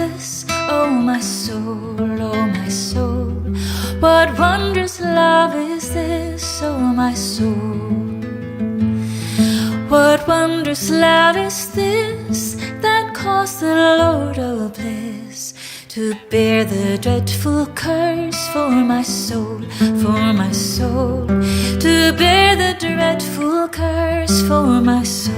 this, oh my soul, oh my soul. What wondrous love is this, oh my soul. What wondrous love is this that caused the Lord of bliss to bear the dreadful curse for my soul, for my soul. To bear the dreadful curse for my soul.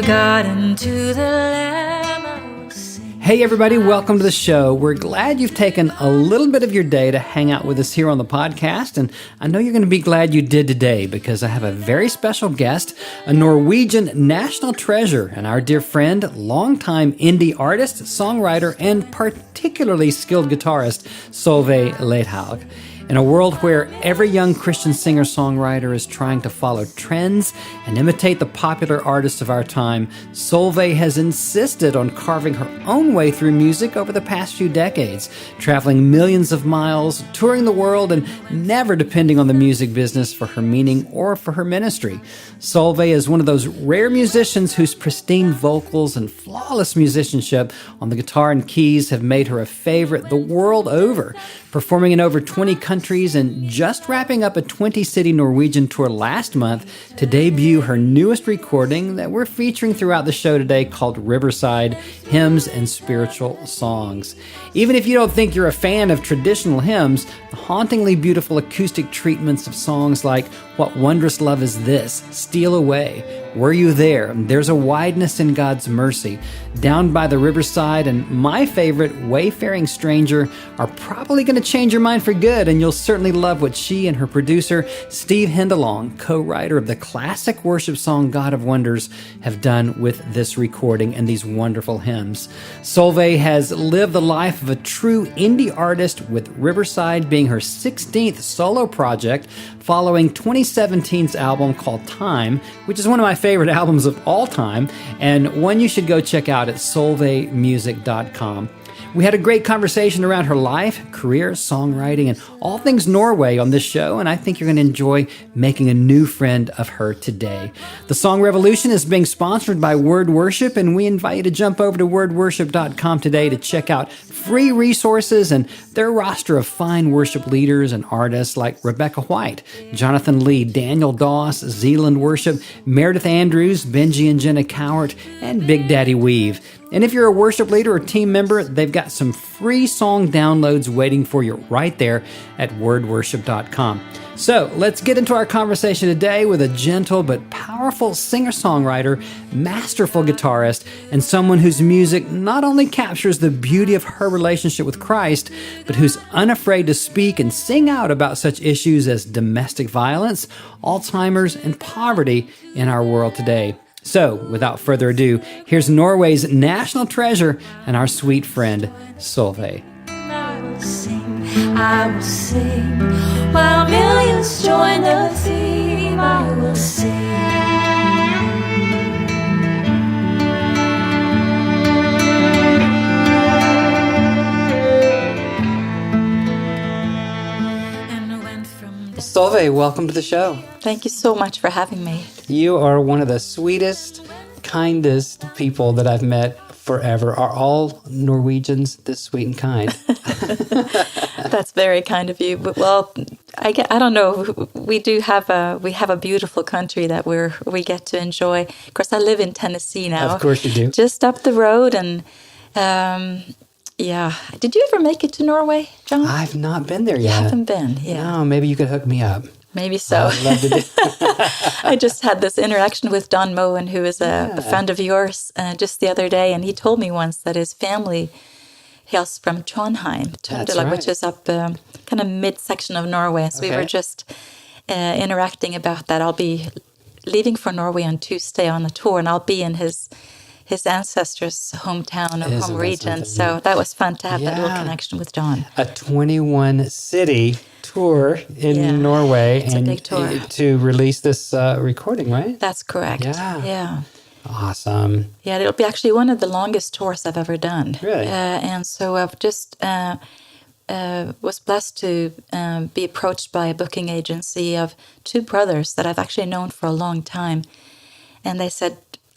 God and to the Lamb I will sing. Hey everybody, welcome to the show. We're glad you've taken a little bit of your day to hang out with us here on the podcast, and I know you're going to be glad you did today because I have a very special guest, a Norwegian national treasure, and our dear friend, longtime indie artist, songwriter, and particularly skilled guitarist, Solveig Leithaug. In a world where every young Christian singer-songwriter is trying to follow trends and imitate the popular artists of our time, Solveig has insisted on carving her own way through music over the past few decades, traveling millions of miles, touring the world, and never depending on the music business for her meaning or for her ministry. Solveig is one of those rare musicians whose pristine vocals and flawless musicianship on the guitar and keys have made her a favorite the world over, performing in over 20 countries and just wrapping up a 20-city Norwegian tour last month to debut her newest recording that we're featuring throughout the show today called Riverside, Hymns and Spiritual Songs. Even if you don't think you're a fan of traditional hymns, the hauntingly beautiful acoustic treatments of songs like What Wondrous Love Is This, Steal Away, Were You There, There's a Wideness in God's Mercy, Down by the Riverside, and my favorite, Wayfaring Stranger, are probably going to change your mind for good, and you'll certainly love what she and her producer, Steve Hindalong, co-writer of the classic worship song God of Wonders, have done with this recording and these wonderful hymns. Solveig has lived the life of a true indie artist, with Riverside being her 16th solo project, following 2017's album called Time, which is one of my favorite albums of all time, and one you should go check out at solveigmusic.com. We had a great conversation around her life, career, songwriting, and all things Norway on this show, and I think you're going to enjoy making a new friend of her today. The Song Revolution is being sponsored by Word Worship, and we invite you to jump over to wordworship.com today to check out free resources and their roster of fine worship leaders and artists like Rebecca White, Jonathan Lee, Daniel Doss, Zealand Worship, Meredith Andrews, Benji and Jenna Cowart, and Big Daddy Weave. And if you're a worship leader or team member, they've got some free song downloads waiting for you right there at wordworship.com. So let's get into our conversation today with a gentle but powerful singer-songwriter, masterful guitarist, and someone whose music not only captures the beauty of her relationship with Christ, but who's unafraid to speak and sing out about such issues as domestic violence, Alzheimer's, and poverty in our world today. So, without further ado, here's Norway's national treasure and our sweet friend, Solveig. I will sing, while millions join the theme, I will sing. Solveig, welcome to the show. Thank you so much for having me. You are one of the sweetest, kindest people that I've met forever. Are all Norwegians this sweet and kind? That's very kind of you. But, well, I don't know. We have a beautiful country that we get to enjoy. Of course, I live in Tennessee now. Of course you do. Just up the road, and yeah. Did you ever make it to Norway, John? I've not been there yet. You haven't been, yeah. No, maybe you could hook me up. Maybe so. I'd love to do. I just had this interaction with Don Moen, who is a friend of yours, just the other day, and he told me once that his family hails from Trondheim, Right. which is up kind of mid-section of Norway. So we were just interacting about that. I'll be leaving for Norway on Tuesday on a tour, and I'll be in his ancestors' hometown or home region. So that was fun to have that little connection with Don. A 21-city tour in Norway. It's a big tour. To release this recording, right? That's correct. Yeah. Awesome. Yeah, it'll be actually one of the longest tours I've ever done. Really? And so I've just was blessed to be approached by a booking agency of two brothers that I've actually known for a long time. And they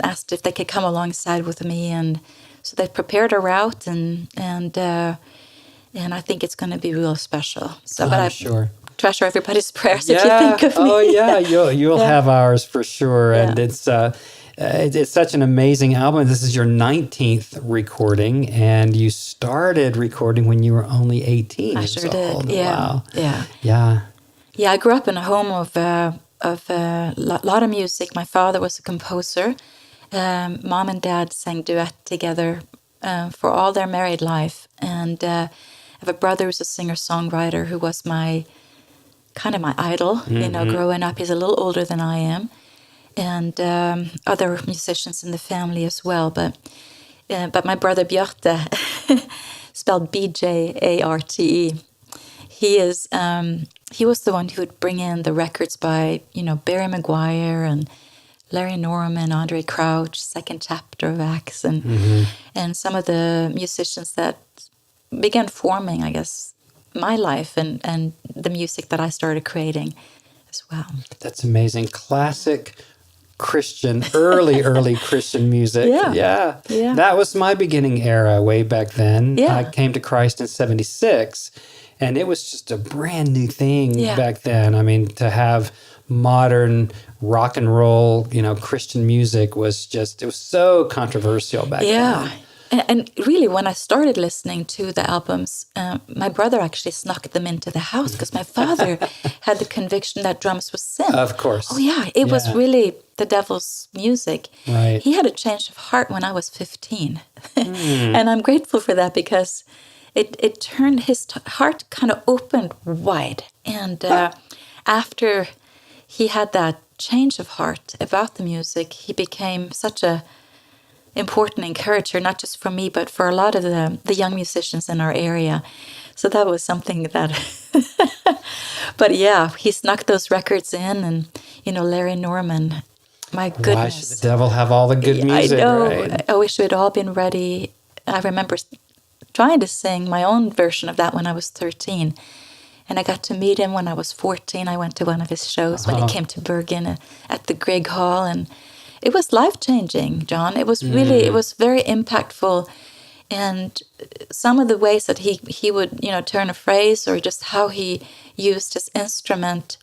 asked if they could come alongside with me. And so they prepared a route, and I think it's going to be real special. So, but I'm sure. Treasure everybody's prayers if you think of me. Oh, yeah. You'll have ours for sure. Yeah. And it's such an amazing album. This is your 19th recording, and you started recording when you were only 18 I years sure old. did. Yeah. Wow. Yeah. Yeah. Yeah, I grew up in a home of a lot of music. My father was a composer. Mom and dad sang duet together for all their married life. And I have a brother who's a singer-songwriter who was my idol, growing up. He's a little older than I am. And other musicians in the family as well. But my brother Bjarte, spelled B-J-A-R-T-E, he was the one who would bring in the records by, Barry Maguire and Larry Norman, Andre Crouch, Second Chapter of Acts, and some of the musicians that began forming, I guess, my life and the music that I started creating as well. That's amazing. Classic Christian, early Christian music. Yeah. That was my beginning era way back then. Yeah. I came to Christ in 1976, and it was just a brand new thing back then. I mean, to have modern rock and roll, Christian music was so controversial back then. And really, when I started listening to the albums, my brother actually snuck them into the house because my father had the conviction that drums was sin. Of course. Oh, yeah. It was really the devil's music. Right. He had a change of heart when I was 15. And I'm grateful for that because it turned his heart kind of opened wide. And after he had that change of heart about the music, he became such a important encourager, not just for me, but for a lot of the young musicians in our area. So that was something that, but yeah, he snuck those records in, and, Larry Norman, my goodness. Why should the devil have all the good music? I know. Right? I wish we'd all been ready. I remember trying to sing my own version of that when I was 13. And I got to meet him when I was 14. I went to one of his shows when he came to Bergen at the Grieg Hall, and it was life-changing, John. It was really, it was very impactful. And some of the ways that he would, turn a phrase, or just how he used his instrument,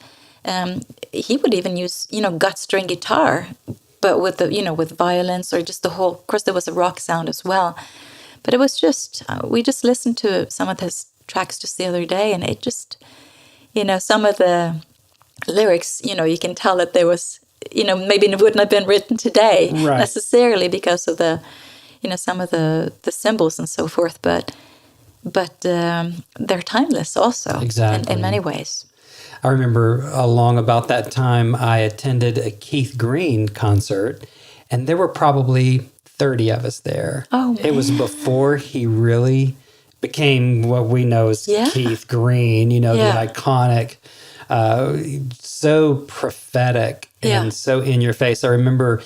he would even use, gut-string guitar, but with with violins, or just the whole, of course there was a rock sound as well. But it was just, we just listened to some of his tracks just the other day, and it just, some of the lyrics, you can tell that there was, maybe it wouldn't have been written today necessarily because of the, some of the symbols and so forth, but they're timeless also. Exactly. In many ways. I remember along about that time, I attended a Keith Green concert, and there were probably 30 of us there. Oh, man. It was before he really became what we know as Keith Green, the iconic, so prophetic and so in your face. I remember,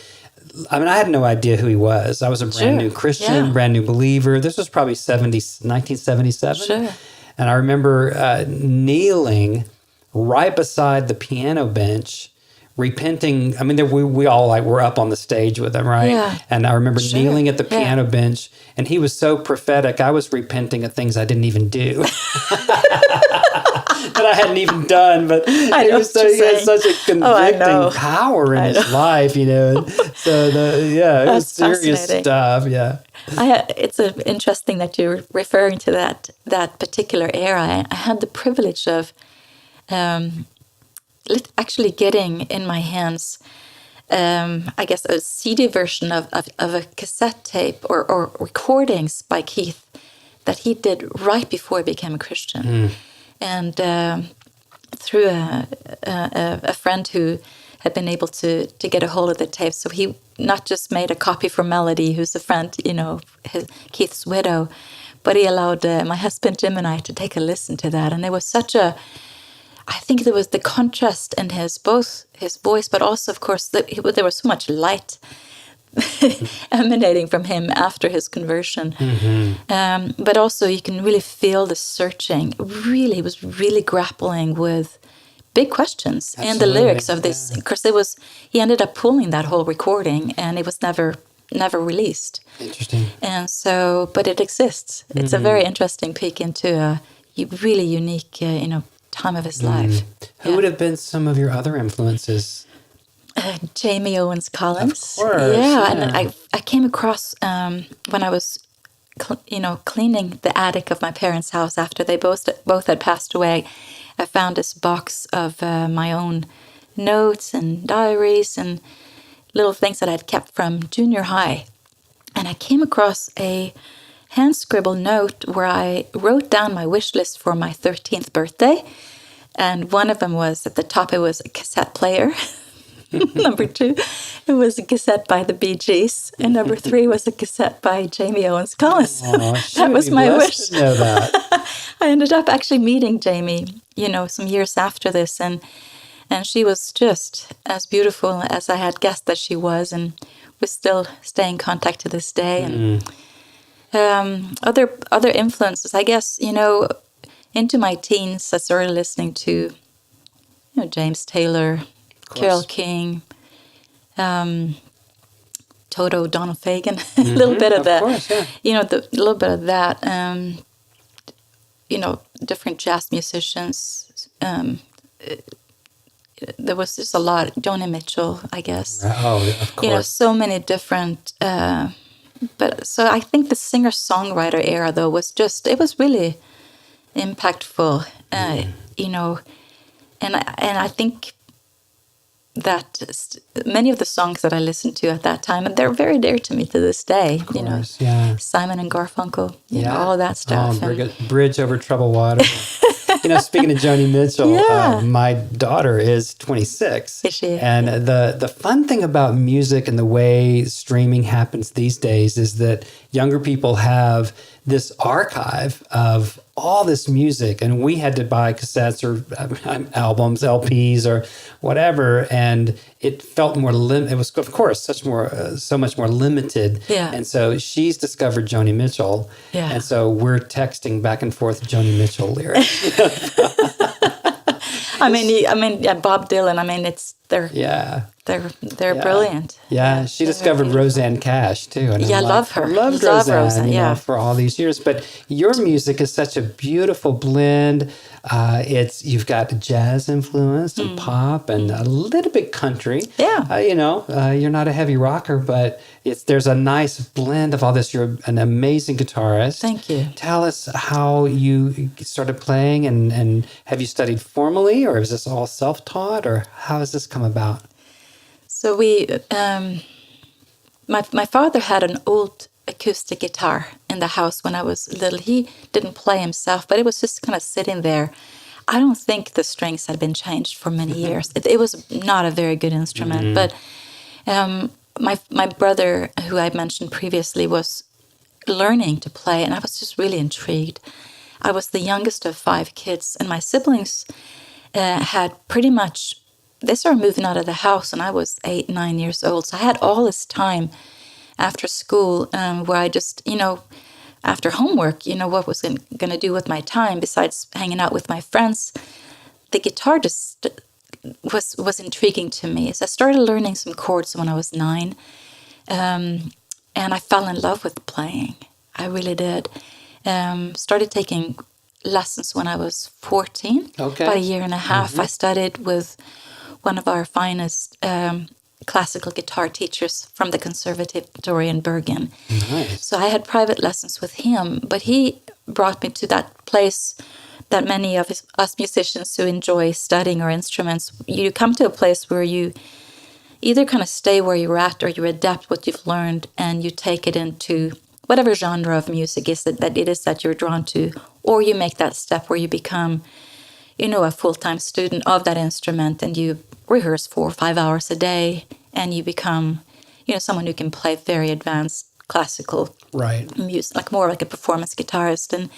I had no idea who he was. I was a brand new Christian, brand new believer. This was probably 1977. Sure. And I remember kneeling right beside the piano bench, repenting. We all were up on the stage with him, right? Yeah. And I remember kneeling at the piano bench, and he was so prophetic. I was repenting of things I didn't even do. That I hadn't even done, but he had such a convicting power in his life, So it was serious stuff. Yeah, it's interesting that you're referring to that particular era. I had the privilege of actually getting in my hands, I guess, a CD version of a cassette tape or recordings by Keith that he did right before he became a Christian. And through a friend who had been able to get a hold of the tape. So he not just made a copy for Melody, who's a friend, Keith's widow, but he allowed my husband Jim and I to take a listen to that. And there was I think there was the contrast in both his voice, but also, of course, there was so much light emanating from him after his conversion. But also you can really feel the searching. Really, he was really grappling with big questions in the lyrics of this. Because he ended up pulling that whole recording, and it was never released. Interesting. And so, but it exists. It's a very interesting peek into a really unique, time of his life. Who would have been some of your other influences? Jamie Owens Collins. Of course. Yeah, and I came across when I was, cleaning the attic of my parents' house after they both had passed away. I found this box of my own notes and diaries and little things that I'd kept from junior high. And I came across a hand-scribbled note where I wrote down my wish list for my 13th birthday. And one of them was, at the top, it was a cassette player. Number 2, it was a cassette by the Bee Gees. And number 3 was a cassette by Jamie Owens Collins. That was my wish. To know that. I ended up actually meeting Jamie, some years after this. And she was just as beautiful as I had guessed that she was. And we still stay in contact to this day. And other influences, I guess, into my teens, I started listening to, James Taylor, Carole King, Toto, Donald Fagen, a little bit of that. Course, yeah. The little bit of that. Different jazz musicians. There was just a lot. Joni Mitchell, I guess. Oh, of course. So many different. But so I think the singer-songwriter era, though, was really impactful. And I think that many of the songs that I listened to at that time, and they're very dear to me to this day. Of course, yeah. Simon and Garfunkel, all of that stuff. Bridge Over Troubled Water. Speaking of Joni Mitchell, my daughter is 26. Is she? And the fun thing about music and the way streaming happens these days is that younger people have this archive of all this music, and we had to buy cassettes or albums, LPs or whatever, and it felt more it was, of course, so much more limited. Yeah. And so she's discovered Joni Mitchell, and so we're texting back and forth Joni Mitchell lyrics. Bob Dylan. They're brilliant. Yeah, she discovered Roseanne Cash too. And I love her. Loved Roseanne, for all these years. But your music is such a beautiful blend. You've got jazz influence and pop and a little bit country. Yeah. You're not a heavy rocker, but there's a nice blend of all this. You're an amazing guitarist. Thank you. Tell us how you started playing, and have you studied formally, or is this all self-taught, or how has this come about? So my father had an old acoustic guitar in the house when I was little. He didn't play himself, but it was just kind of sitting there. I don't think the strings had been changed for many years. It was not a very good instrument, but my brother, who I mentioned previously, was learning to play, and I was just really intrigued. I was the youngest of 5 kids, and my siblings had pretty much. They started moving out of the house when I was 8, 9 years old. So I had all this time after school where I just, after homework, what was going to do with my time besides hanging out with my friends. The guitar just was intriguing to me. So I started learning some chords when I was 9. And I fell in love with playing. I really did. Started taking lessons when I was 14. Okay. About a year and a half. I studied with one of our finest classical guitar teachers from the Conservatory in Bergen. Nice. So I had private lessons with him, but he brought me to that place that many of us musicians who enjoy studying our instruments, you come to a place where you either kind of stay where you're at or you adapt what you've learned and you take it into whatever genre of music is that it is that you're drawn to, or you make that step where you become, a full-time student of that instrument and you rehearse 4 or 5 hours a day and you become, someone who can play very advanced classical music, like more like a performance guitarist. And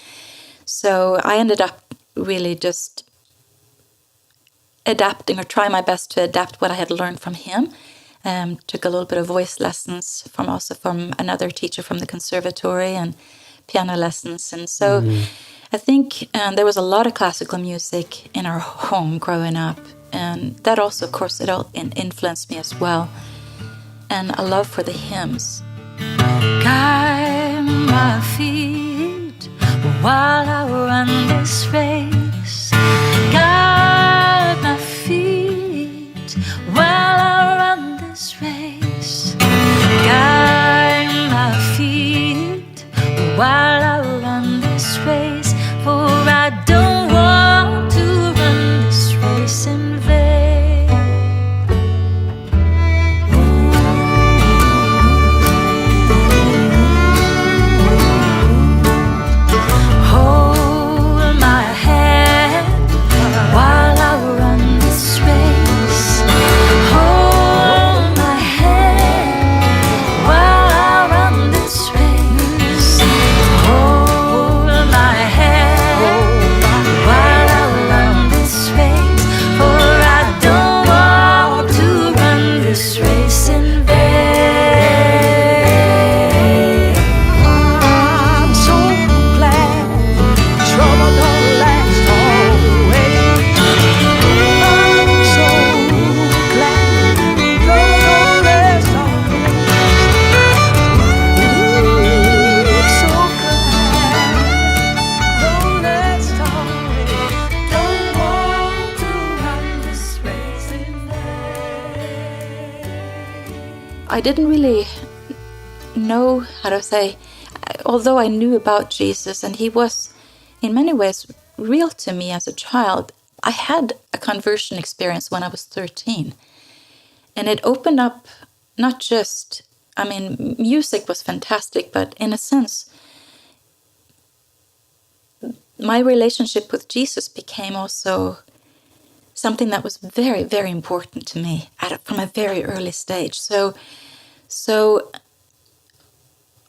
so I ended up really just adapting or trying my best to adapt what I had learned from him Took a little bit of voice lessons from another teacher from the conservatory, and piano lessons. And so I think there was a lot of classical music in our home growing up. And that also, of course, it all influenced me as well. And a love for the hymns. Guide my feet while I run this race. Guide my feet while I run this race. Guide my feet while I run this race. For I don't want to run this race in vain. Hold my hand while I run this race. Hold my hand while I run this race. Hold my hand while I run this race. For I don't want to run this race in vain. I'm so glad trouble don't last always. I'm so glad trouble don't last always. So glad don't last always. Don't want to run this race in vain. I didn't really know how to say, although I knew about Jesus and he was in many ways real to me as a child, I had a conversion experience when I was 13. And it opened up not just, I mean, music was fantastic, but in a sense, my relationship with Jesus became also something that was very, very important to me from a very early stage. So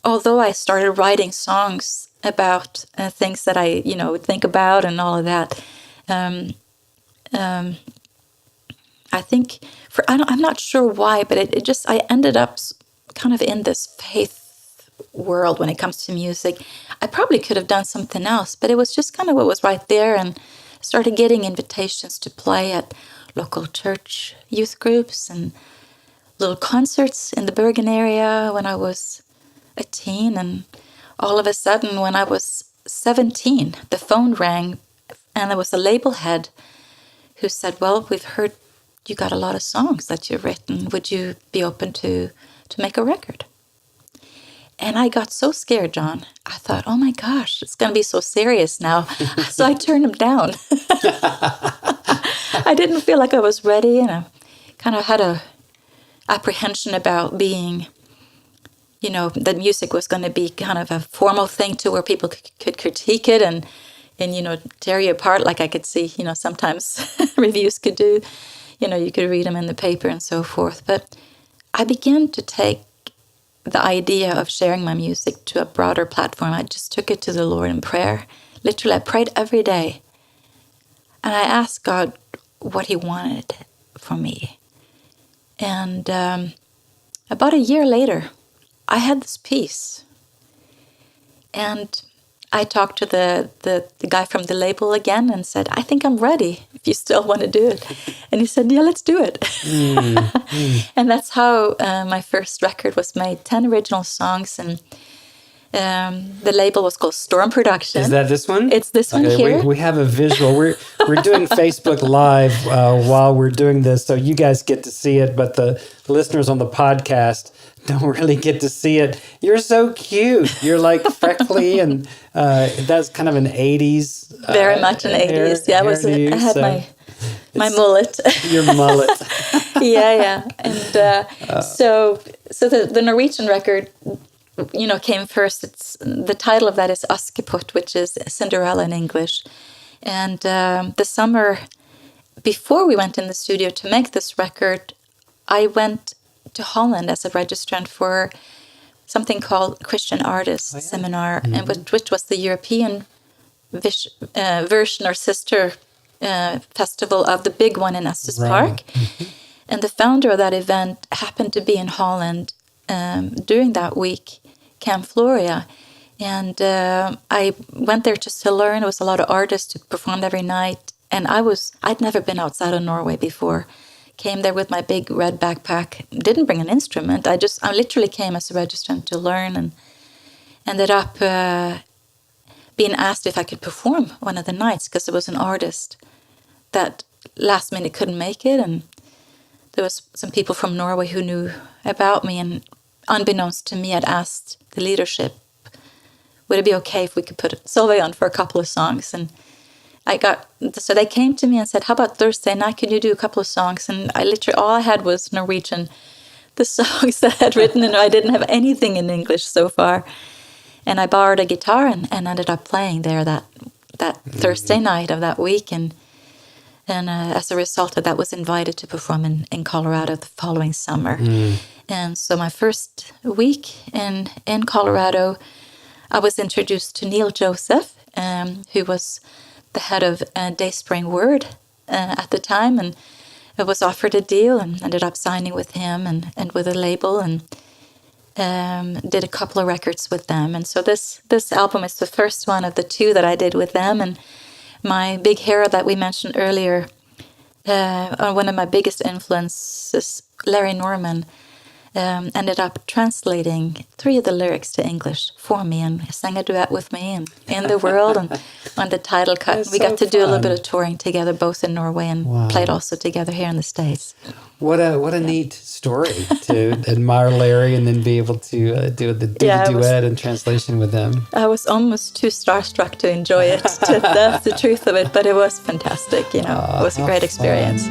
although I started writing songs about things that I, would think about and all of that, I think I'm not sure why, but it just, I ended up kind of in this faith world when it comes to music. I probably could have done something else, but it was just kind of what was right there, and started getting invitations to play at local church youth groups and little concerts in the Bergen area when I was a teen. And all of a sudden, when I was 17, the phone rang, and there was a label head who said, well, we've heard you got a lot of songs that you've written. Would you be open to make a record? And I got so scared, John. I thought, oh my gosh, it's going to be so serious now. So I turned him down. I didn't feel like I was ready, and I kind of had a apprehension about being, that music was going to be kind of a formal thing too, where people could critique it and tear you apart, like I could see, sometimes reviews could do. You could read them in the paper and so forth. But I began to take the idea of sharing my music to a broader platform. I just took it to the Lord in prayer. Literally, I prayed every day. And I asked God what he wanted from me. And about a year later, I had this peace. And I talked to the guy from the label again and said, I think I'm ready if you still want to do it. And he said, yeah, let's do it. And that's how my first record was made, 10 original songs. And the label was called Storm Production. Is that this one? It's this one here. We have a visual. We're doing Facebook Live while we're doing this, so you guys get to see it, but the listeners on the podcast don't really get to see it. You're so cute. You're like freckly, and that's kind of an 80s. Very much an 80s. Yeah, I had my mullet. Your mullet. Yeah. And so the Norwegian record, came first. It's the title of that is Askepott, which is Cinderella in English. And the summer before we went in the studio to make this record, I went to Holland as a registrant for something called Christian Artists Seminar, and which was the European version or sister festival of the big one in Estes Park. And the founder of that event happened to be in Holland during that week, Camp Floria. And I went there just to learn. There was a lot of artists who performed every night. And I'd never been outside of Norway before. Came there with my big red backpack. Didn't bring an instrument. I literally came as a registrant to learn, and ended up being asked if I could perform one of the nights because there was an artist that last minute couldn't make it, and there was some people from Norway who knew about me, and unbeknownst to me, I'd asked the leadership, would it be okay if we could put Solveig on for a couple of songs? And so they came to me and said, how about Thursday night, can you do a couple of songs? And all I had was Norwegian, the songs that I had written, and I didn't have anything in English so far. And I borrowed a guitar and ended up playing there that Thursday night of that week. And as a result of that, was invited to perform in Colorado the following summer. And so my first week in Colorado, I was introduced to Neil Joseph, who was the head of Dayspring Word at the time, and I was offered a deal and ended up signing with him and with a label, and did a couple of records with them. And so this album is the first one of the two that I did with them. And my big hero that we mentioned earlier, one of my biggest influences, Larry Norman, ended up translating 3 of the lyrics to English for me, and sang a duet with me and In the World and on the title cut. We got to do a little bit of touring together, both in Norway and played also together here in the States. What a neat story to admire Larry and then be able to do the duet and translation with them. I was almost too starstruck to enjoy it. That's the truth of it, but it was fantastic. It was a great experience.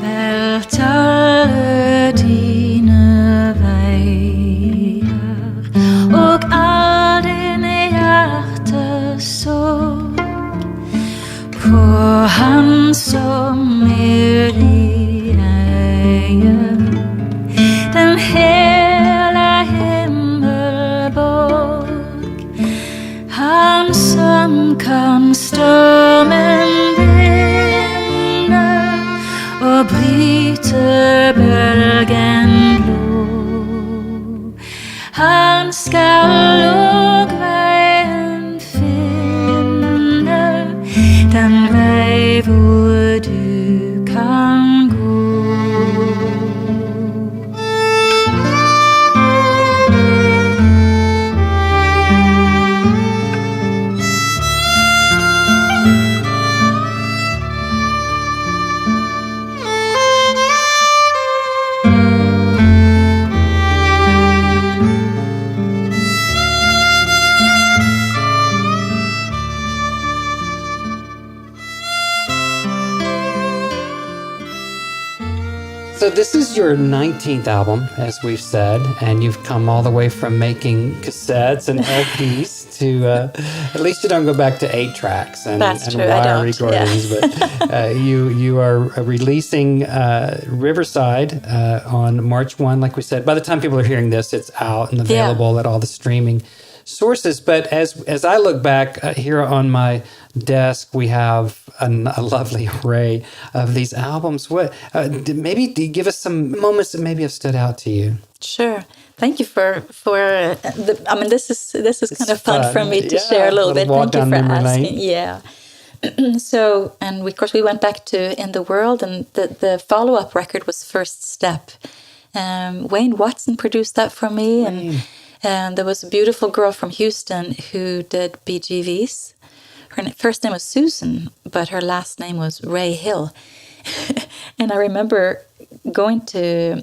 Hvert alle dine veier og all din hjertesorg på Han som evig eier den hele himmelborg, Han som kan stormen og bryte bølgen blå. Han skal og veien finne, den vei hvor du kan gå. So this is your 19th album, as we've said, and you've come all the way from making cassettes and LPs to, at least you don't go back to 8 tracks and wire recordings, but you are releasing Riverside on March 1, like we said. By the time people are hearing this, it's out and available at all the streaming sources. But as I look back here on my desk, we have a lovely array of these albums. What maybe give us some moments that maybe have stood out to you? Sure. Thank you for this is kind of fun for me to share a little bit. Thank you for asking. Yeah. So, and of course we went back to In the World, and the follow-up record was First Step. Wayne Watson produced that for me, and there was a beautiful girl from Houston who did BGVs. Her first name was Susan, but her last name was Ray Hill. And I remember going to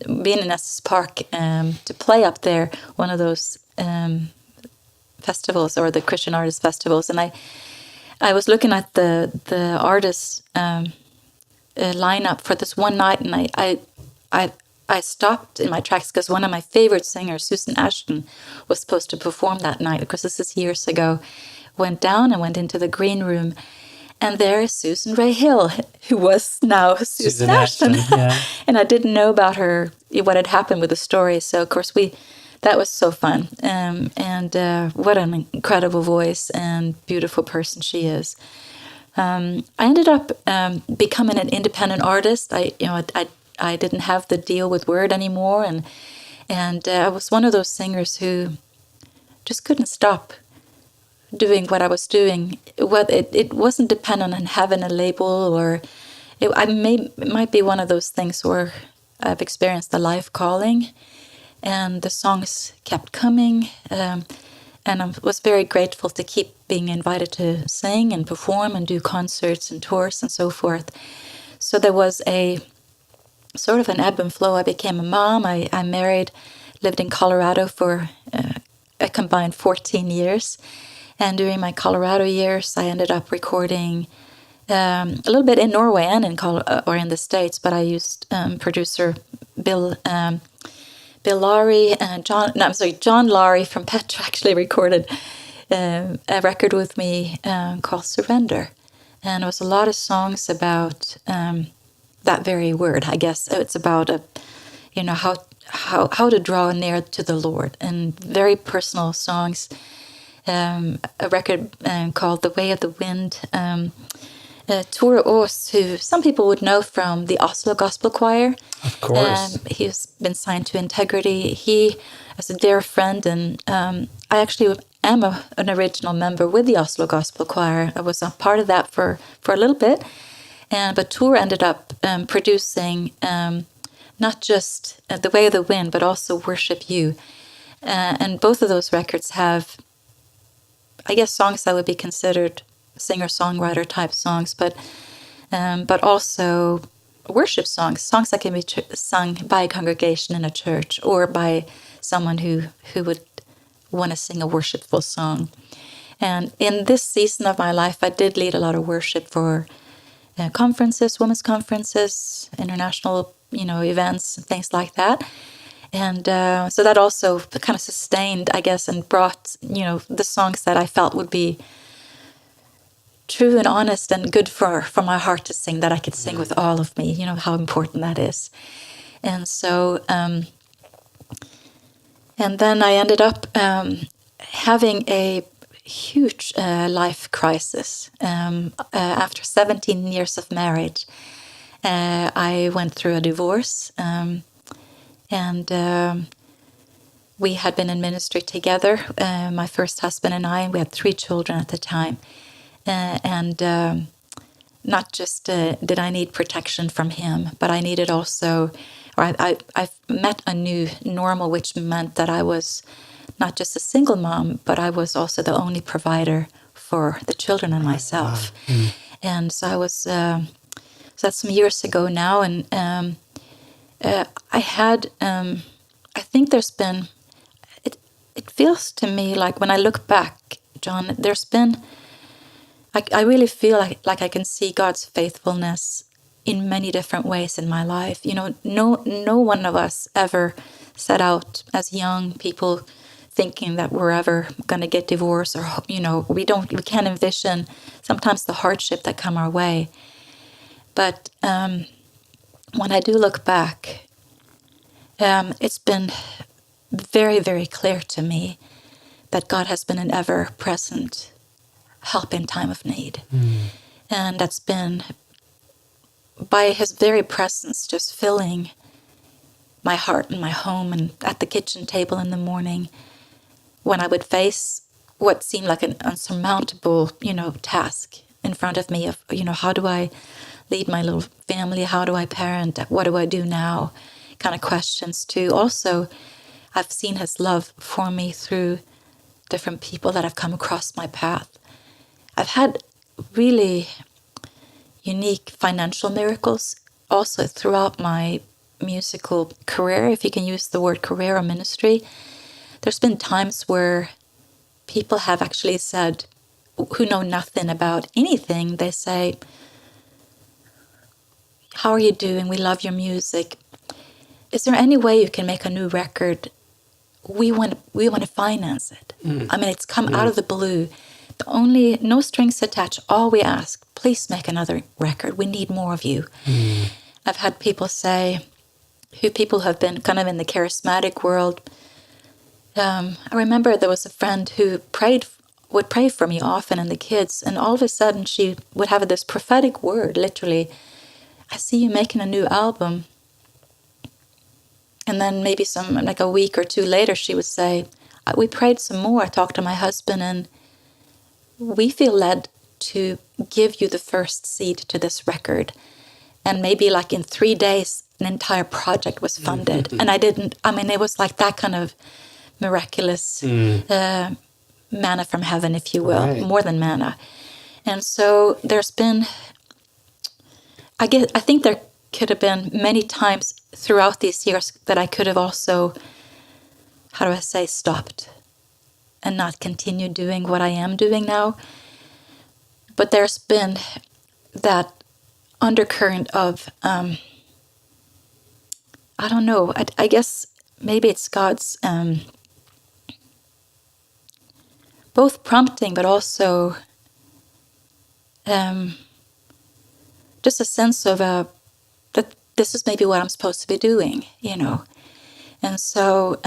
being in Estes Park to play up there, one of those festivals, or the Christian Artist Festivals, and I was looking at the artists lineup for this one night, and I stopped in my tracks because one of my favorite singers, Susan Ashton, was supposed to perform that night. Of course, this is years ago. Went down and went into the green room, and there is Susan Ray Hill, who was now Susan Ashton. And I didn't know about her, what had happened with the story. So, of course, that was so fun. And what an incredible voice and beautiful person she is. I ended up becoming an independent artist. I didn't have the deal with Word anymore, and I was one of those singers who just couldn't stop doing what I was doing. It wasn't dependent on having a label, or it might be one of those things where I've experienced a life calling, and the songs kept coming. And I was very grateful to keep being invited to sing and perform and do concerts and tours and so forth. So there was a sort of an ebb and flow. I became a mom. I married, lived in Colorado for a combined 14 years. And during my Colorado years, I ended up recording a little bit in Norway and in the States, but I used producer Bill Laurie and John Laurie from Petra actually recorded a record with me called Surrender. And it was a lot of songs about that very word, I guess. It's about how to draw near to the Lord, and very personal songs. A record called The Way of the Wind. Tore Aas, who some people would know from the Oslo Gospel Choir. Of course. He's been signed to Integrity. He is a dear friend, and I actually am an original member with the Oslo Gospel Choir. I was a part of that for a little bit. But Tore ended up producing not just The Way of the Wind, but also Worship You. And both of those records have, I guess, songs that would be considered singer-songwriter type songs, but also worship songs that can be sung by a congregation in a church or by someone who would want to sing a worshipful song. And in this season of my life, I did lead a lot of worship for conferences, women's conferences, international, events, and things like that. And so that also kind of sustained, I guess, and brought, the songs that I felt would be true and honest and good for my heart to sing, that I could sing with all of me, how important that is. And so, and then I ended up having a huge life crisis. After 17 years of marriage, I went through a divorce, and we had been in ministry together, my first husband and I, and we had 3 children at the time. And not just did I need protection from him, but I needed also, or I met a new normal, which meant that I was not just a single mom, but I was also the only provider for the children and myself. And so I was, so that's some years ago now, and I had, I think there's been, it feels to me like when I look back, John, there's been, I really feel like I can see God's faithfulness in many different ways in my life. No one of us ever set out as young people thinking that we're ever going to get divorced, or we can't envision sometimes the hardship that come our way. But when I do look back, it's been very, very clear to me that God has been an ever-present help in time of need. And that's been by his very presence just filling my heart and my home, and at the kitchen table in the morning when I would face what seemed like an unsurmountable, task in front of me of, how do I lead my little family? How do I parent? What do I do now? Kind of questions too. Also, I've seen his love for me through different people that have come across my path. I've had really unique financial miracles also throughout my musical career, if you can use the word career or ministry. There's been times where people have actually said, who know nothing about anything, they say, "How are you doing? We love your music. Is there any way you can make a new record? We want to finance it." I mean, it's come out of the blue. No strings attached. All we ask, please make another record. We need more of you. I've had people say, people have been kind of in the charismatic world. I remember there was a friend who prayed would pray for me often and the kids. And all of a sudden she would have this prophetic word, literally, I see you making a new album. And then maybe like a week or two later, she would say, we prayed some more. I talked to my husband and we feel led to give you the first seed to this record. And maybe like in 3 days, an entire project was funded. And it was like that kind of miraculous manna from heaven, if you will, more than manna. And so there's been, I think there could have been many times throughout these years that I could have also, stopped and not continued doing what I am doing now. But there's been that undercurrent of, I don't know, I guess maybe it's God's both prompting, but also just a sense of that this is maybe what I'm supposed to be doing, And so,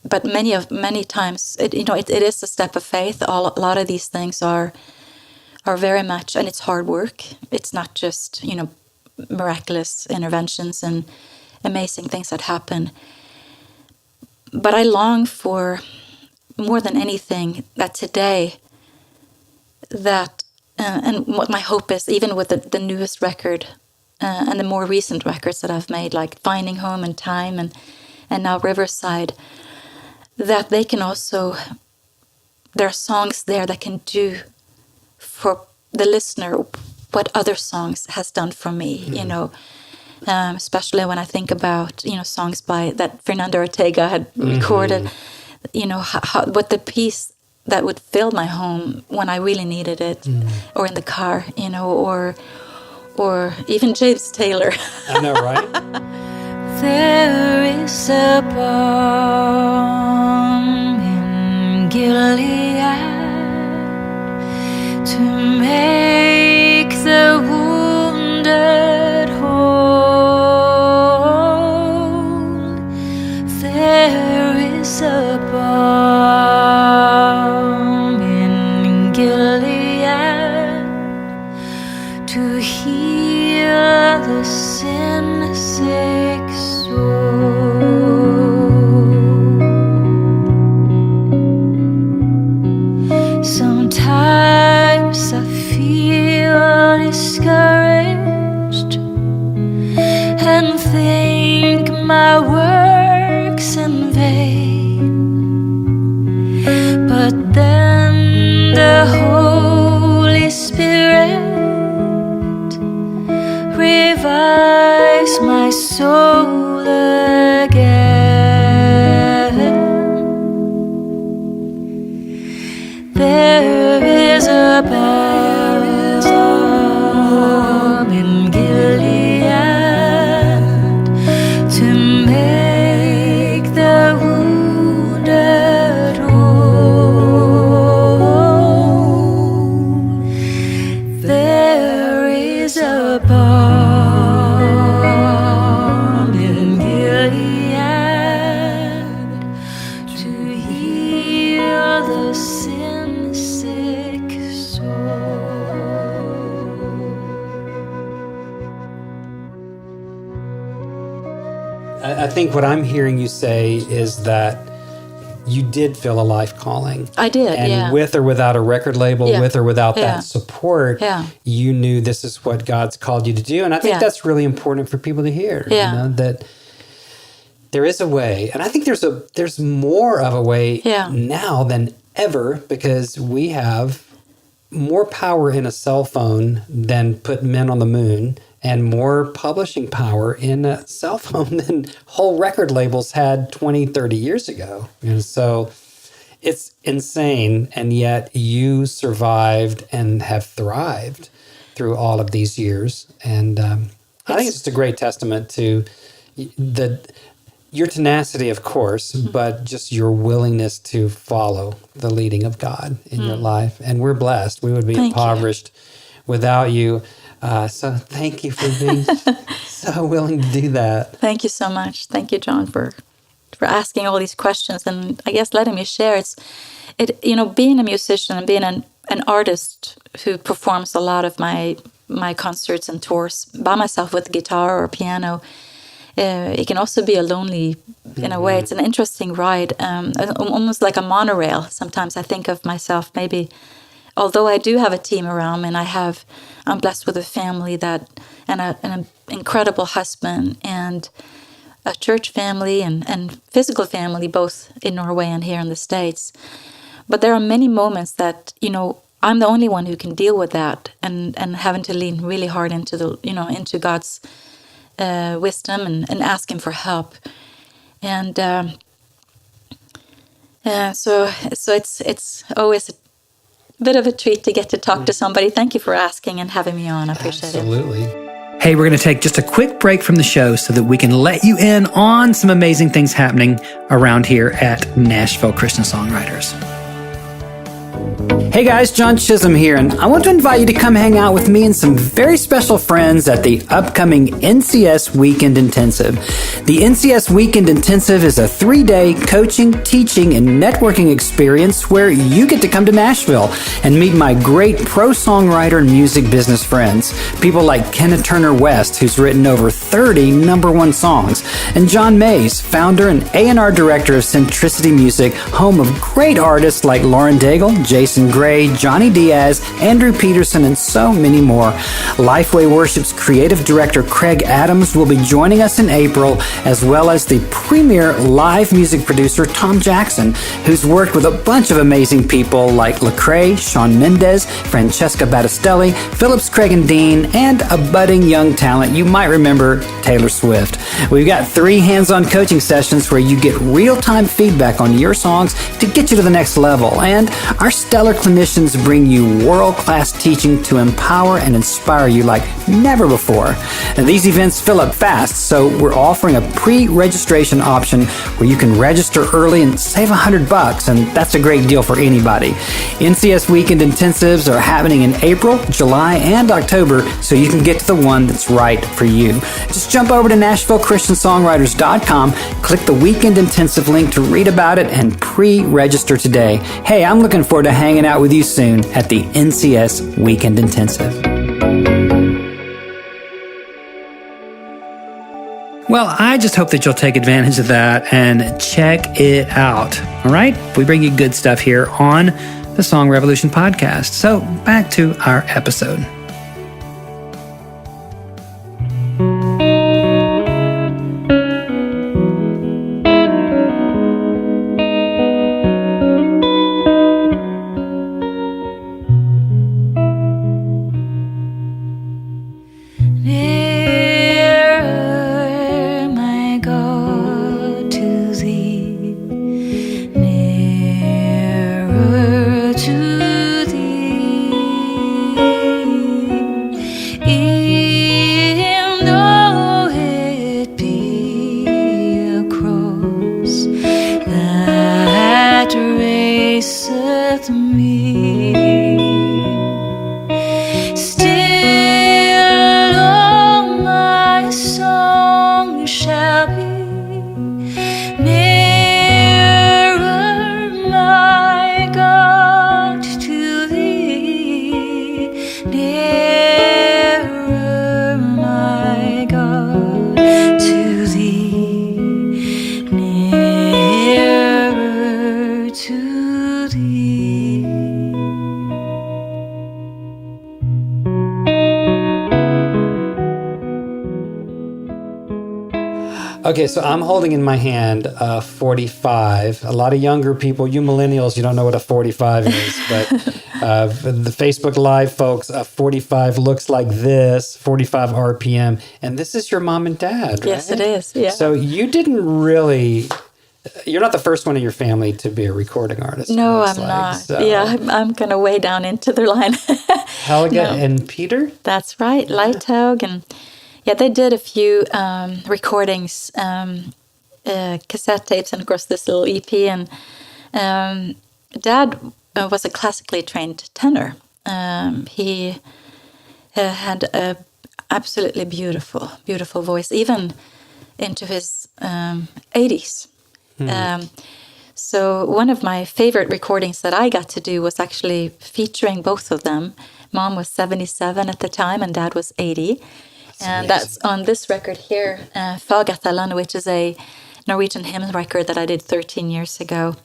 but many times, it is a step of faith. A lot of these things are very much, and it's hard work. It's not just, miraculous interventions and amazing things that happen. But I long for, more than anything, that today, and what my hope is, even with the newest record and the more recent records that I've made, like Finding Home and Time and now Riverside, that they can also, there are songs there that can do for the listener what other songs has done for me, especially when I think about, songs that Fernando Ortega had recorded, what the peace that would fill my home when I really needed it, or in the car, or even James Taylor. I know, right? There is a balm in Gilead to make the wounded whole. There is a balm in Gilead to heal the sin-sick soul. Sometimes I feel discouraged and think my work's in vain, but then the Holy Spirit revives my soul again. There is a balm in Gilead to make the wounded whole. There is a balm in Gilead to heal the sin-sick soul. I think what I'm hearing you say is that you did feel a life calling. I did, and yeah. with or without a record label, Yeah. with or without Yeah. that support, Yeah. you knew this is what God's called you to do. And I think Yeah. that's really important for people to hear. Yeah. That there is a way. And I think there's more of a way now than ever, because we have more power in a cell phone than put men on the moon, and more publishing power in a cell phone than whole record labels had 20, 30 years ago. And so it's insane. And yet you survived and have thrived through all of these years. And I think it's just a great testament to your tenacity, of course, but just your willingness to follow the leading of God in your life. And we're blessed. We would be impoverished without you. So thank you for being so willing to do that. Thank you so much. Thank you, John, for for asking all these questions, and I guess letting me share. Being a musician and being an artist who performs a lot of my concerts and tours by myself with guitar or piano. It can also be a lonely, in a way. It's an interesting ride, almost like a monorail. Sometimes I think of myself, maybe, although I do have a team around me, and I'm blessed with a family and an incredible husband and a church family and physical family, both in Norway and here in the States. But there are many moments that, I'm the only one who can deal with that, and having to lean really hard into God's wisdom and ask Him for help. And so it's always a bit of a treat to get to talk to somebody. Thank you for asking and having me on. I appreciate it. Absolutely. Hey, we're going to take just a quick break from the show so that we can let you in on some amazing things happening around here at Nashville Christian Songwriters. Hey guys, John Chisholm here, and I want to invite you to come hang out with me and some very special friends at the upcoming NCS Weekend Intensive. The NCS Weekend Intensive is a 3-day coaching, teaching, and networking experience where you get to come to Nashville and meet my great pro songwriter and music business friends. People like Kenneth Turner West, who's written over 30 #1 songs, and John Mays, founder and A&R director of Centricity Music, home of great artists like Lauren Daigle, Jason Gray, Johnny Diaz, Andrew Peterson, and so many more. Lifeway Worship's creative director Craig Adams will be joining us in April, as well as the premier live music producer Tom Jackson, who's worked with a bunch of amazing people like Lecrae, Shawn Mendes, Francesca Battistelli, Phillips Craig and Dean, and a budding young talent you might remember, Taylor Swift. We've got 3 hands-on coaching sessions where you get real-time feedback on your songs to get you to the next level, and our stellar clinicians bring you world-class teaching to empower and inspire you like never before. And these events fill up fast, so we're offering a pre-registration option where you can register early and save $100, and that's a great deal for anybody. NCS Weekend Intensives are happening in April, July, and October, so you can get to the one that's right for you. Just jump over to NashvilleChristianSongwriters.com, click the Weekend Intensive link to read about it, and pre-register today. Hey, I'm looking forward to hanging out with you soon at the NCS Weekend Intensive. Well, I just hope that you'll take advantage of that and check it out. All right? We bring you good stuff here on the Song Revolution podcast. So back to our episode. Okay, so I'm holding in my hand a 45. A lot of younger people, you millennials, you don't know what a 45 is, but the Facebook Live folks, a 45 looks like this, 45 RPM, and this is your mom and dad, right? Yes, it is, yeah. So you didn't really... You're not the first one in your family to be a recording artist. No, I'm not. So. Yeah, I'm kind of way down into their line. Helga and Peter? That's right, Leithaug. And yeah, they did a few recordings, cassette tapes, and of course this little EP. And Dad was a classically trained tenor. He had a absolutely beautiful, beautiful voice, even into his 80s. So one of my favorite recordings that I got to do was actually featuring both of them. Mom was 77 at the time, and Dad was 80. That's on this record here, Fagatallan, which is a Norwegian hymn record that I did 13 years ago.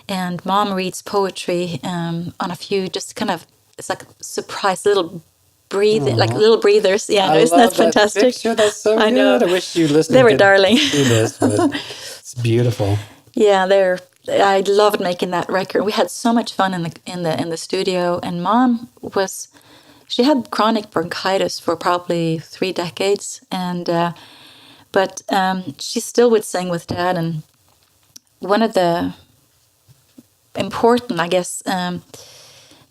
And Mom reads poetry on a few, just kind of, it's like surprise little breathing, like little breathers. Yeah, isn't that fantastic? Picture. That's so I good. know. I wish you listened. They were darling. Do this, but it's beautiful. Yeah, I loved making that record. We had so much fun in the studio, and Mom she had chronic bronchitis for probably 3 decades, and but she still would sing with Dad. And one of the important, I guess,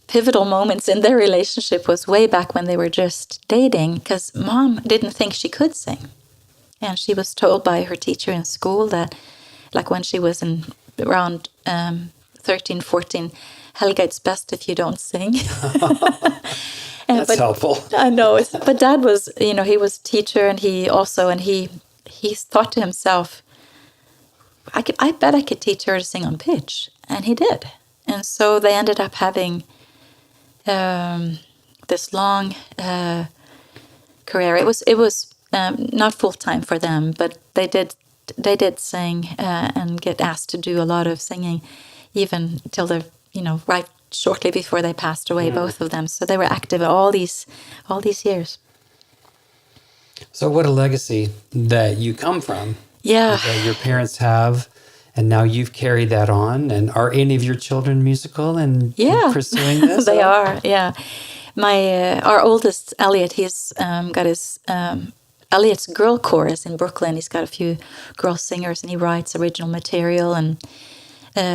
pivotal moments in their relationship was way back when they were just dating, because Mom didn't think she could sing, and she was told by her teacher in school that, like when she was around 13, 14, Helga, it's best if you don't sing. That's helpful. I know. But Dad was, he was teacher, and he thought to himself, I bet I could teach her to sing on pitch. And he did. And so they ended up having this long career. It was not full-time for them, but they did sing and get asked to do a lot of singing, even till they're, right shortly before they passed away, both of them. So they were active all these years. So what a legacy that you come from. Yeah. That your parents have, and now you've carried that on. And are any of your children musical and pursuing this? They are, yeah. Our oldest, Elliot, he's got his... Elliot's girl chorus in Brooklyn. He's got a few girl singers, and he writes original material. And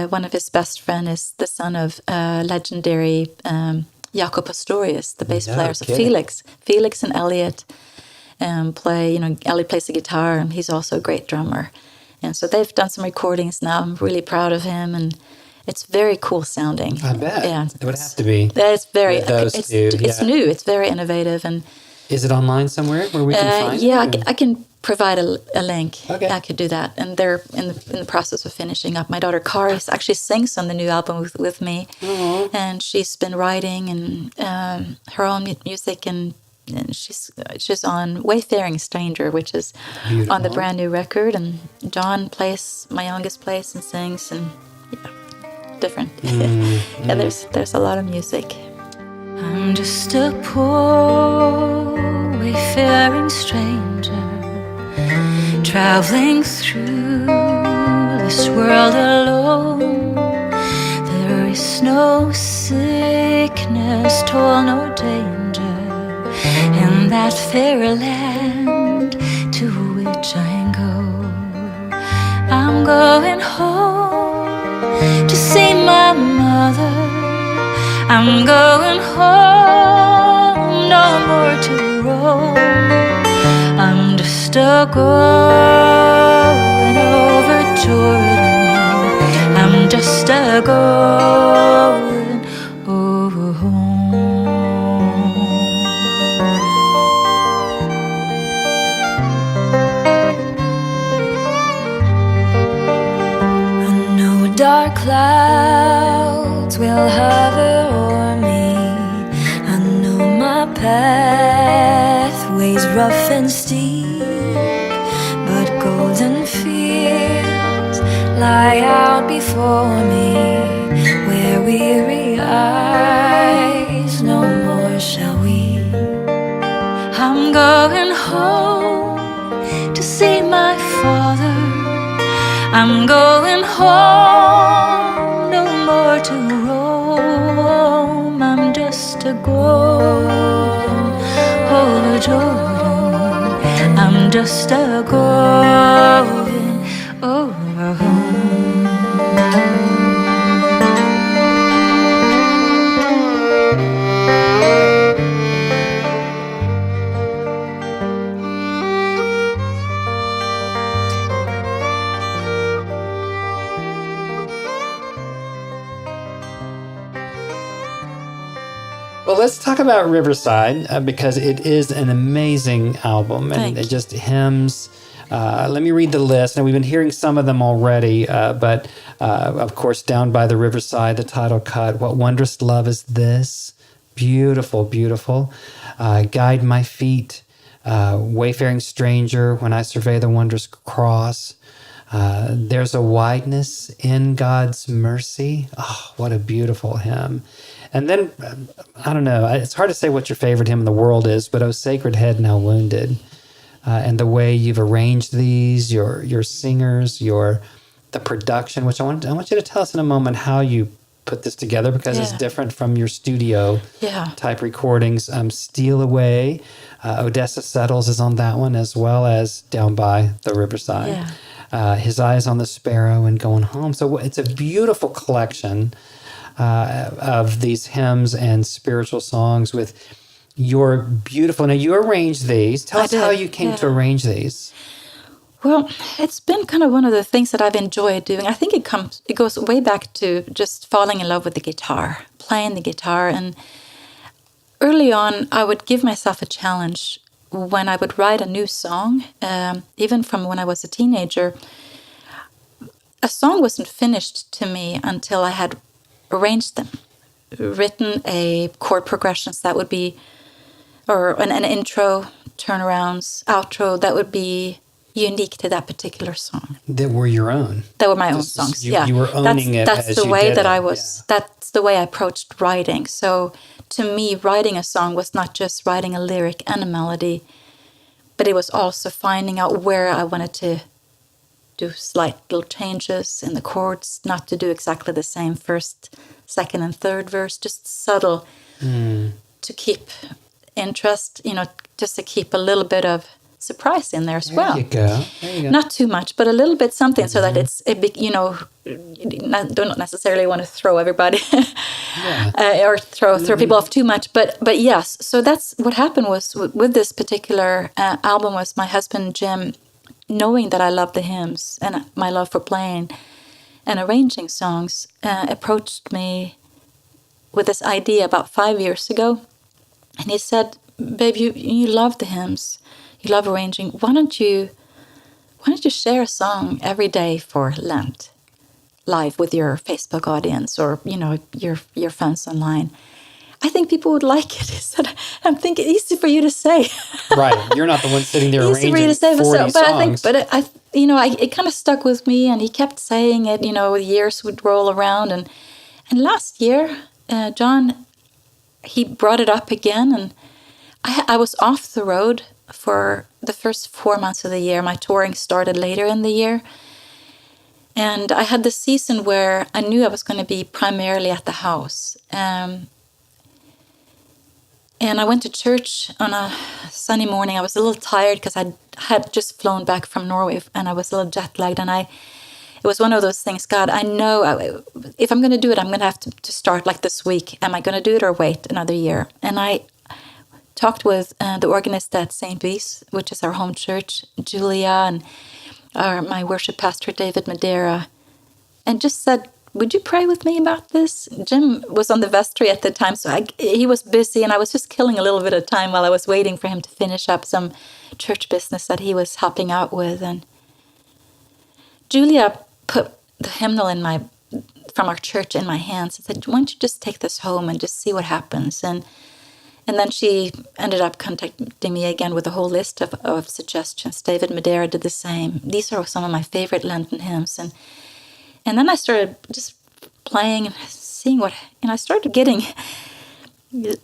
one of his best friends is the son of legendary Jaco Pastorius, the bass player. So Felix and Elliot play. Elliot plays the guitar, and he's also a great drummer. And so they've done some recordings now. I'm really proud of him, and it's very cool sounding. I bet. Yeah, it would have to be. It's very. It's new. It's very innovative. And is it online somewhere where we can find it? Yeah, I can provide a link. Okay. I could do that. And they're in the process of finishing up. My daughter Kari actually sings on the new album with me. Mm-hmm. And she's been writing and her own music, and she's on Wayfaring Stranger, which is beautiful. On the brand new record. And John my youngest, plays and sings, and different. Yeah, there's a lot of music. I'm just a poor wayfaring stranger, traveling through this world alone. There is no sickness, toil, no danger in that fair land to which I go. I'm going home to see my mother. I'm going home, no more to roam. I'm just a going over Jordan. I'm just a going over home. I know dark clouds will hover o'er me. I know my pathway's rough and steep, but golden fields lie out before me, where weary eyes no more shall weep. I'm going home to see my father. I'm going home, no more to roam. I'm just a going over Jordan. I'm just a going over home. Well, let's talk about Riverside because it is an amazing album, and it just hymns Let me read the list. Now, we've been hearing some of them already, but of course, Down by the Riverside, the title cut, What Wondrous Love Is This? Beautiful, beautiful. Guide My Feet, Wayfaring Stranger, When I Survey the Wondrous Cross. There's a Wideness in God's Mercy. Oh, what a beautiful hymn. And then, I don't know, it's hard to say what your favorite hymn in the world is, but O Sacred Head Now Wounded. And the way you've arranged these, your singers, the production, which I want you to tell us in a moment how you put this together, because it's different from your studio type recordings. Steal Away, Odessa Settles is on that one, as well as Down by the Riverside. His Eyes on the Sparrow and Going Home. So it's a beautiful collection of these hymns and spiritual songs with your beautiful... Now, you arranged these. Tell us how you came to arrange these. Well, it's been kind of one of the things that I've enjoyed doing. I think it goes way back to just falling in love with the guitar, playing the guitar. And early on, I would give myself a challenge when I would write a new song, even from when I was a teenager. A song wasn't finished to me until I had arranged them, written a chord progressions that would be, or an intro, turnarounds, outro that would be unique to that particular song. That were your own. That were my own songs. You were owning it. That's the way that I was. That's the way I approached writing. So to me, writing a song was not just writing a lyric and a melody, but it was also finding out where I wanted to do slight little changes in the chords, not to do exactly the same first, second, and third verse, just subtle to keep interest, just to keep a little bit of surprise in there as well. There you go. Not too much, but a little bit something so that it's a big, don't necessarily want to throw everybody or throw people off too much. But yes, so that's what happened was with this particular album was my husband, Jim, knowing that I love the hymns and my love for playing and arranging songs, approached me with this idea about 5 years ago. And he said, babe, you love the hymns. You love arranging. Why don't you share a song every day for Lent, live with your Facebook audience or your friends online? I think people would like it. He said, I'm thinking easy for you to say. Right, you're not the one sitting there easy arranging for you to say, 40 songs. It kind of stuck with me, and he kept saying it. Years would roll around, and last year, John, he brought it up again, and I was off the road for the first 4 months of the year. My touring started later in the year. And I had this season where I knew I was going to be primarily at the house. And I went to church on a sunny morning. I was a little tired because I had just flown back from Norway and I was a little jet lagged. And it was one of those things, God, I know if I'm going to do it, I'm going to have to start like this week. Am I going to do it or wait another year? And I talked with the organist at St. Louis, which is our home church, Julia, and my worship pastor, David Madeira, and just said, would you pray with me about this? Jim was on the vestry at the time, so he was busy, and I was just killing a little bit of time while I was waiting for him to finish up some church business that he was helping out with. And Julia put the hymnal from our church in my hands and said, why don't you just take this home and just see what happens? And then she ended up contacting me again with a whole list of suggestions. David Madeira did the same. These are some of my favorite Lenten hymns. And then I started just playing and seeing I started getting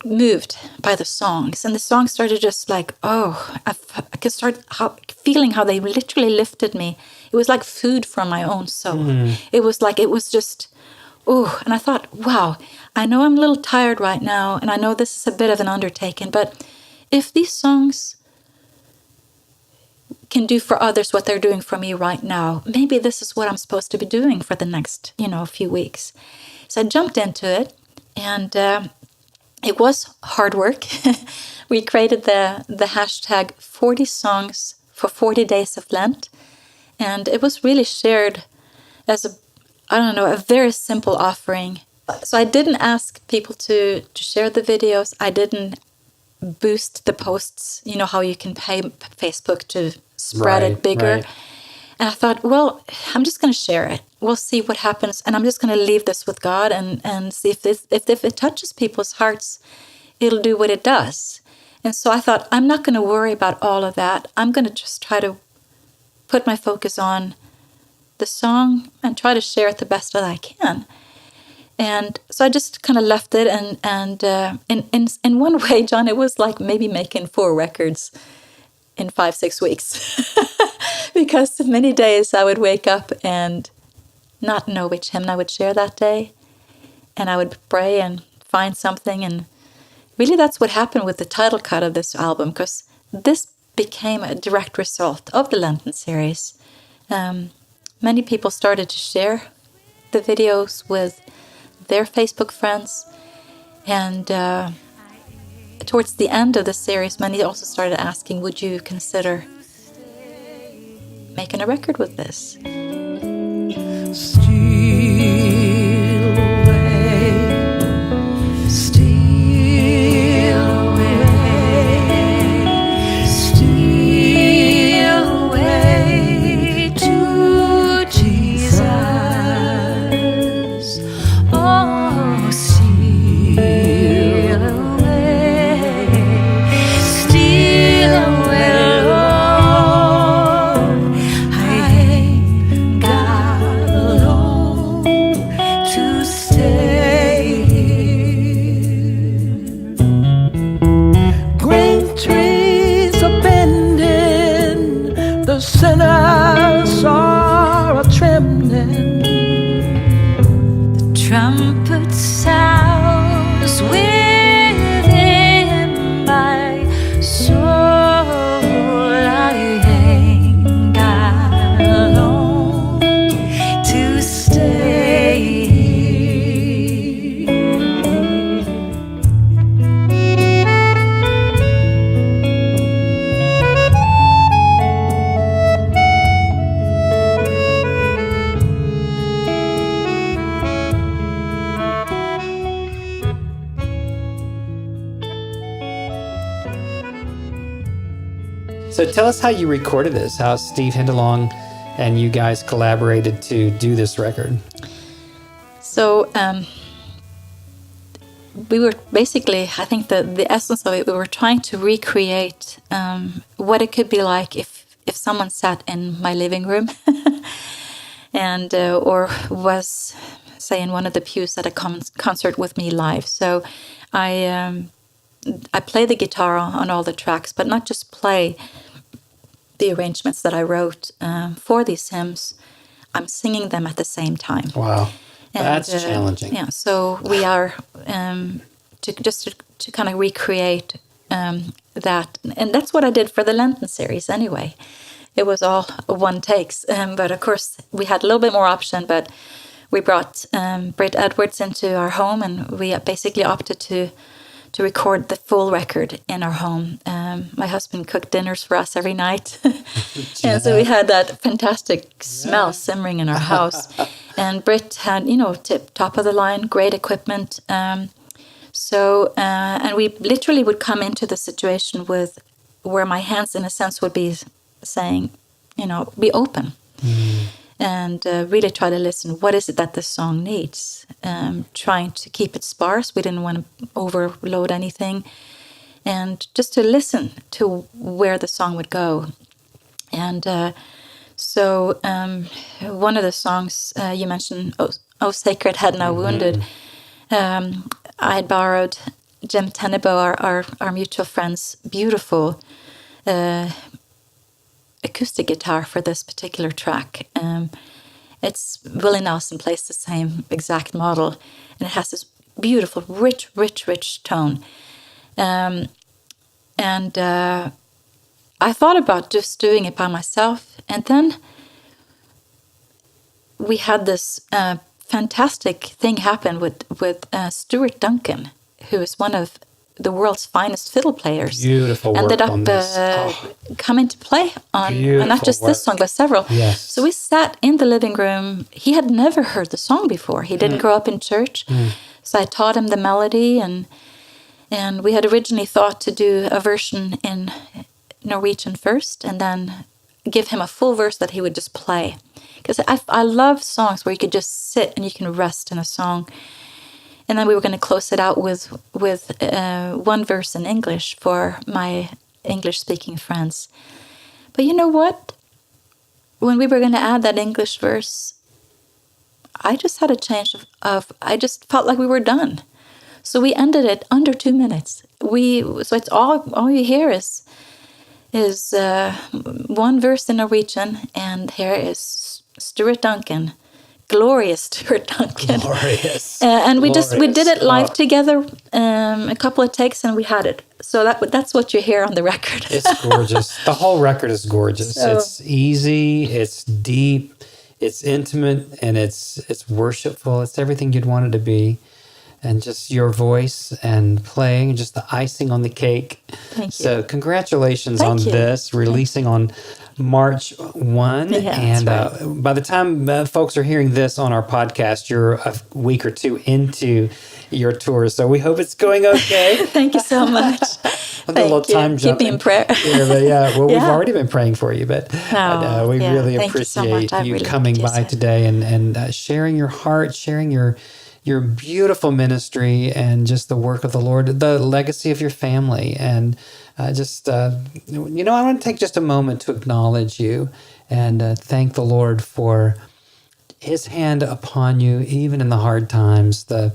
moved by the songs. And the songs started just like, I could start feeling how they literally lifted me. It was like food from my own soul. It was just, and I thought, wow, I know I'm a little tired right now, and I know this is a bit of an undertaking, but if these songs can do for others what they're doing for me right now, maybe this is what I'm supposed to be doing for the next, few weeks. So I jumped into it, and it was hard work. We created the hashtag 40 songs for 40 days of Lent, and it was really shared as a very simple offering. So I didn't ask people to share the videos. I didn't boost the posts, how you can pay Facebook to spread it bigger. Right. And I thought, well, I'm just going to share it. We'll see what happens. And I'm just going to leave this with God and see if it touches people's hearts, it'll do what it does. And so I thought, I'm not going to worry about all of that. I'm going to just try to put my focus on the song and try to share it the best that I can. And so I just kind of left it. And in one way, John, it was like maybe making 4 records in 5-6 weeks. Because many days I would wake up and not know which hymn I would share that day. And I would pray and find something. And really that's what happened with the title cut of this album, because this became a direct result of the Lenten series. Many people started to share the videos with their Facebook friends. And towards the end of the series, many also started asking, would you consider making a record with this? Steal away, steal away, steal away to Jesus. Oh, steal away, steal away, Lord. I ain't got long to stay here. Great trees are bending, the sinners are a-trembling. The trumpet sounds within my soul. I ain't got long to stay here. So tell us how you recorded this, how Steve Hindalong and you guys collaborated to do this record. So we were basically, I think the essence of it, we were trying to recreate what it could be like if someone sat in my living room and or was, say, in one of the pews at a concert with me live. So I play the guitar on all the tracks, but not just play the arrangements that I wrote for these hymns. I'm singing them at the same time. Wow. And, That's challenging. Yeah, so we are to kind of recreate that, and that's what I did for the Lenten series anyway. It was all one takes, but of course we had a little bit more option. But we brought Britt Edwards into our home, and we basically opted to record the full record in our home. My husband cooked dinners for us every night. And so we had that fantastic smell simmering in our house. And Britt had, top of the line, great equipment. So we literally would come into the situation with where my hands, in a sense, would be saying, be open. Mm. And really try to listen. What is it that this song needs? Trying to keep it sparse. We didn't want to overload anything. And just to listen to where the song would go. And so one of the songs you mentioned, Oh Sacred Head Now Wounded, I had borrowed Jim Tenebo, our mutual friend's beautiful acoustic guitar for this particular track. It's Willie Nelson plays the same exact model, and it has this beautiful, rich tone. And I thought about just doing it by myself, and then we had this fantastic thing happen with Stuart Duncan, who is one of the world's finest fiddle players. Beautiful work ended up on this. coming to play on not just this song, but several. Yes. So we sat in the living room. He had never heard the song before. He didn't grow up in church. So I taught him the melody, and we had originally thought to do a version in Norwegian first, and then give him a full verse that he would just play. Because I love songs where you could just sit and you can rest in a song. And then we were going to close it out with one verse in English for my English-speaking friends. But you know what? When we were going to add that English verse, I just had a change of I just felt like we were done. So we ended it under 2 minutes. So it's all you hear is one verse in Norwegian, and here is Stuart Duncan, glorious Stuart Duncan. Glorious. And we Glorious. did it live together, a couple of takes, and we had it. So that's what you hear on the record. It's gorgeous. The whole record is gorgeous. So, it's easy, it's deep, it's intimate, and it's worshipful. It's everything you'd want it to be. And just your voice and playing, just the icing on the cake. Thank you. So congratulations on Thank you. this, releasing on March 1. Yeah, and that's right. By the time folks are hearing this on our podcast, you're a week or two into your tour. So we hope it's going okay. Thank you so much. A little time Keep me in prayer. Yeah, but we've Yeah. already been praying for you, but we really thank you so appreciate much. I you really coming by appreciate it. today and sharing your heart, sharing your beautiful ministry and just the work of the Lord, the legacy of your family. And I want to take just a moment to acknowledge you and thank the Lord for his hand upon you, even in the hard times, the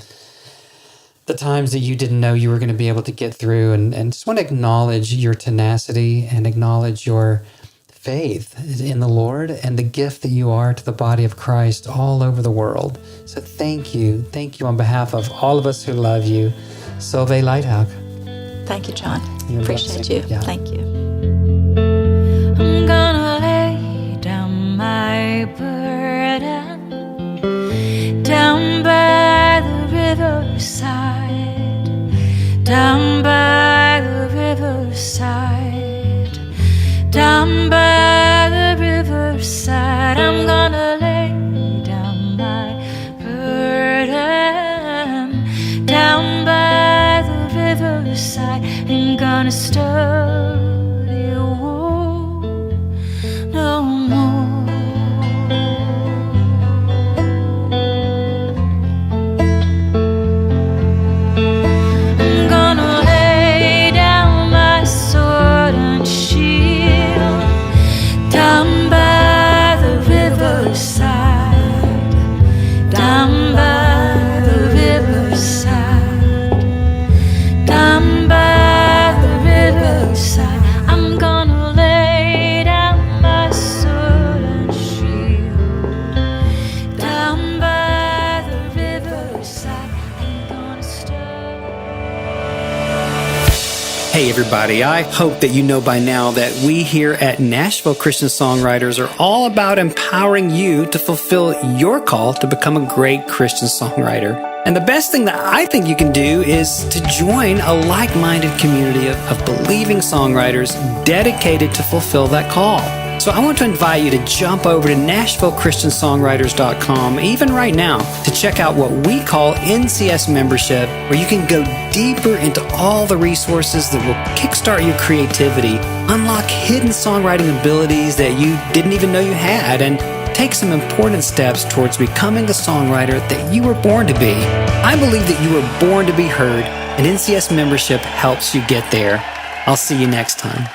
times that you didn't know you were going to be able to get through. And just want to acknowledge your tenacity and acknowledge your faith in the Lord and the gift that you are to the body of Christ all over the world. So thank you. Thank you on behalf of all of us who love you. Solveig Leithaug. Thank you, John. You're Appreciate blessing. you. Yeah. Thank you. I'm gonna lay down my burden down by the riverside, down by the riverside, down by the riverside. I'm gonna lay down my burden down by the riverside. Ain't gonna study a war no more. I'm gonna lay down my sword and shield down by the riverside, down by the riverside, down by the riverside. I'm gonna lay down my sword and shield down by the riverside. I'm gonna stir. Hey everybody, I hope that you know by now that we here at Nashville Christian Songwriters are all about empowering you to fulfill your call to become a great Christian songwriter. And the best thing that I think you can do is to join a like-minded community of believing songwriters dedicated to fulfill that call. So I want to invite you to jump over to NashvilleChristianSongwriters.com, even right now, to check out what we call NCS membership, where you can go deeper into all the resources that will kickstart your creativity, unlock hidden songwriting abilities that you didn't even know you had, and take some important steps towards becoming the songwriter that you were born to be. I believe that you were born to be heard, and NCS membership helps you get there. I'll see you next time.